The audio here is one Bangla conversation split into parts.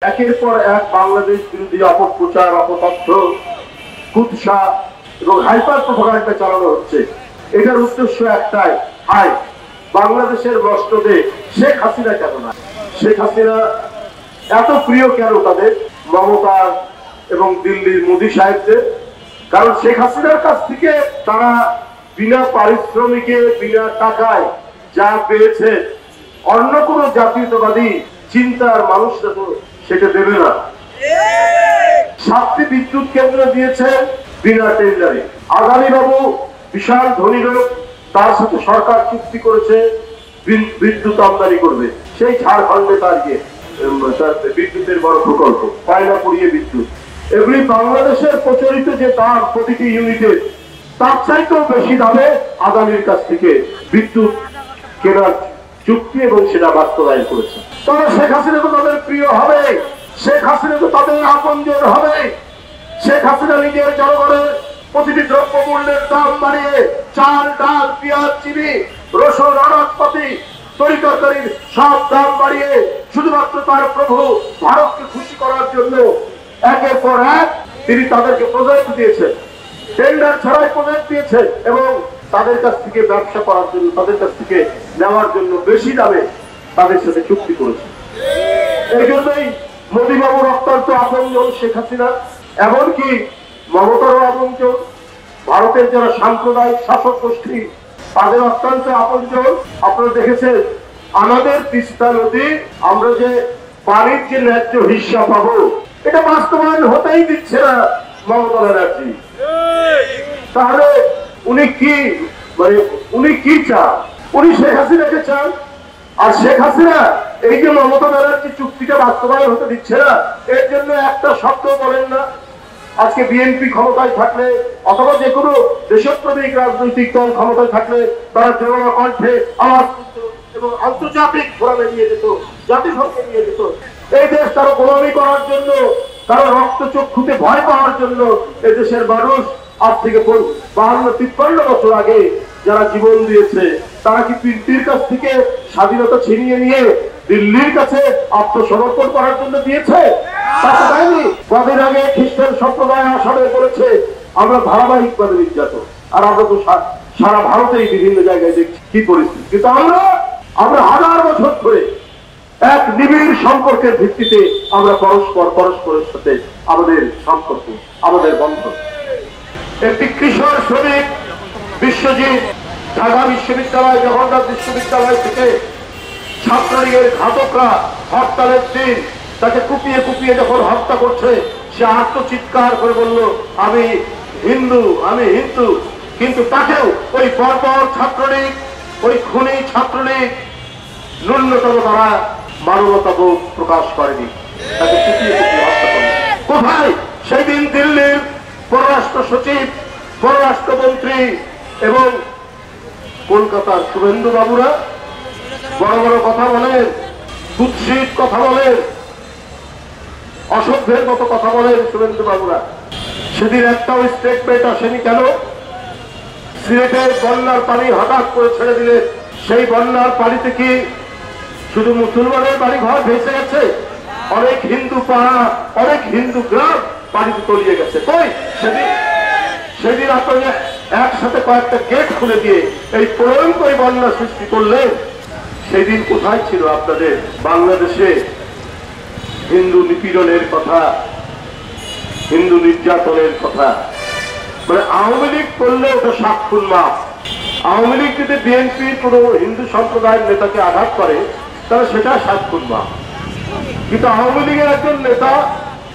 একের পর এক বাংলাদেশ বিরোধী অপপ্রচার, অপতথ্য, কুৎসা এবং হাইপার প্রোপাগান্ডা চালানো হচ্ছে। এটার উদ্দেশ্য একটাই, হাই বাংলাদেশের রাষ্ট্রদে শেখ হাসিনা কেন না? শেখ হাসিনা এত প্রিয় কেন তাদের মমতা এবং দিল্লির মোদী সাহেবদের? কারণ শেখ হাসিনার কাছ থেকে তারা বিনা পারিশ্রমিকে, বিনা টাকায় যা পেয়েছে, অন্য কোন জাতীয়তাবাদী চিন্তার মানুষরা তো সেটা দেবে না। 7টি বিদ্যুৎ কেন্দ্র দিয়েছে বিনা টেন্ডারে। আদানি বাবু বিশাল ধনী লোক, তার সাথে সরকার চুক্তি করেছে বিদ্যুৎ আমদানি করবে। সেই ঝাড়খণ্ডে তার বিদ্যুতের বড় প্রকল্প, কয়লা পুড়িয়ে বিদ্যুৎ। এগুলি বাংলাদেশের প্রচলিত যে দাম প্রতিটি ইউনিটের, তার চাইতেও বেশি দামে আদানির কাছ থেকে বিদ্যুৎ কেনার চুক্তি এবং সেটা বাস্তবায়ন করেছে। তবে শেখ হাসিনা তো তাদের প্রিয় হবে, শেখ হাসিনা তো তাদের আপনজন হবে। শেখ হাসিনা নিজের জনগণের প্রতিটি দ্রব্য মূল্যের দাম বাড়িয়ে চাল, ডাল, পেঁয়াজ, চিনি, রসুন, আনাজপাতি, তরিতরকারির সব দাম বাড়িয়ে শুধুমাত্র তার প্রভু ভারতকে খুশি করার জন্য একের পর এক তিনি তাদেরকে প্রজেক্ট দিয়েছেন, টেন্ডার ছাড়াই প্রজেক্ট দিয়েছেন এবং তাদের কাছ থেকে ব্যবসা করার জন্য, তাদের কাছ থেকে নেওয়ার জন্য বেশি দামে তাদের সাথে চুক্তি করেছে। এই জন্যই মোদী বাবুর অত্যন্ত আপনজন শেখ হাসিনা, এমনকি মমতারও আপনজন, ভারতের যারা সাম্প্রদায়িক শাসক গোষ্ঠী তাদের অত্যন্ত আপনজন। আপনারা দেখেছেন আমাদের তিস্তা নদী আমরা যে পানির যে ন্যায্য হিস্সা পাবো, এটা বাস্তবায়ন হতেই দিচ্ছে না মমতা ব্যানার্জি। তাহলে উনি কি চান? উনি শেখ হাসিনাকে চান। আর শেখ হাসিনা এই যে মমতা ব্যানার্জি চুক্তিটা বাস্তবায়ন হতে দিচ্ছে না, এর জন্য একটা শব্দ বলেন না। আজকে বিএনপি ক্ষমতায় থাকলে অথবা যে কোনো দেশপ্রেমিক রাজনৈতিক দল ক্ষমতায় থাকলে তারা জনগণ কণ্ঠে আওয়াজ তুলত এবং আন্তর্জাতিক ফোরামে নিয়ে যেত, জাতিসংঘে নিয়ে যেত। এই দেশ তারা গোলামি করার জন্য, তারা রক্তচক্ষুতে ভয় পাওয়ার জন্য এই দেশের মানুষ আজ থেকে 52-53 বছর আগে যারা জীবন দিয়েছে, তারা কি পীরটির কাছ থেকে স্বাধীনতা ছিনিয়ে নিয়ে দিল্লির কাছে আত্মসমর্পণ করার জন্য দিয়েছে? তাকে দেয়নি। কদিন আগে খ্রিস্টান সম্প্রদায় আসামে বলেছে আমরা ধারাবাহিকভাবে নির্যাতন, আর আমরা তো সারা ভারতেই বিভিন্ন জায়গায় দেখছি কি পরিস্থিতি। কিন্তু আমরা হাজার বছর ধরে এক নিবিড় সম্পর্কের ভিত্তিতে আমরা পরস্পরের সাথে আমাদের সম্পর্ক, আমাদের বন্ধন। একটি কিশোর শ্রমিক বিশ্বজিৎ ঢাকা বিশ্ববিদ্যালয়, জগন্নাথ বিশ্ববিদ্যালয় থেকে ছাত্রলীগের ঘাতকরা হরতালের দিন তাকে কুপিয়ে কুপিয়ে যখন হত্যা করছে, সে আত্মচিৎকার করে বলল আমি হিন্দু, আমি হিন্দু। কিন্তু তাকেও ওই বর্বর ছাত্রলীগ, ওই খুনি ছাত্রলীগ ন্যূনতম তারা মানবতাবোধ প্রকাশ করেনি, তাকে কুপিয়ে কুপিয়ে হত্যা করে। কোথায় সেই দিন দিল্লির পররাষ্ট্র সচিব, পররাষ্ট্রমন্ত্রী এবং কলকাতার শুভেন্দু বাবুরা বড় বড় কথা বলেন, কুৎসিত কথা বলেন, অসভ্যের মতো কথা বলেন শুভেন্দু বাবুরা। সেদিন একটাও স্টেটমেন্ট আসেনি কেন? সিলেটের বন্যার পানি হঠাৎ করে ছেড়ে দিলে সেই বন্যার পানিতে কি শুধু মুসলমানের বাড়ি ঘর ভেসে গেছে? অনেক হিন্দু পাড়া, অনেক হিন্দু গ্রাম পানিতে তলিয়ে গেছে। কই সেদিন আপনারা একসাথে কয়েকটা গেট খুলে দিয়ে এই প্রলয়ঙ্করী বন্যা সৃষ্টি করলেন। সেদিন কোথায় ছিল আপনাদের বাংলাদেশে হিন্দু নিপীড়নের কথা, হিন্দু নির্যাতনের কথা? মানে আওয়ামী লীগ করলে ওটা 7 খুন মাপ। আওয়ামী লীগ যদি বিএনপির কোন হিন্দু সম্প্রদায়ের নেতাকে আঘাত করে তাহলে সেটা 7 খুন মাপ। কিন্তু আওয়ামী লীগের একজন নেতা,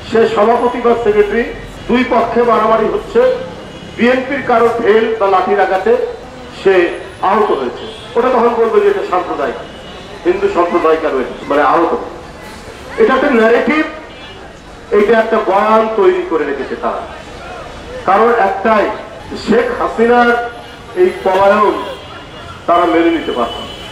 সে সভাপতি বা সেক্রেটারি, দুই পক্ষে মারামারি হচ্ছে, বিএনপির কারো ঢেল বা লাঠির আঘাতে সে আহত হয়েছে, ওটা তখন বলবে যে এটা সাম্প্রদায়িক, হিন্দু সম্প্রদায় কেন মানে আহত। এটা একটা ন্যারেটিভ, এইটা একটা বয়ান তৈরি করে রেখেছে তারা। কারণ একটাই, শেখ হাসিনার এই পলায়ন তারা মেনে নিতে পারছে।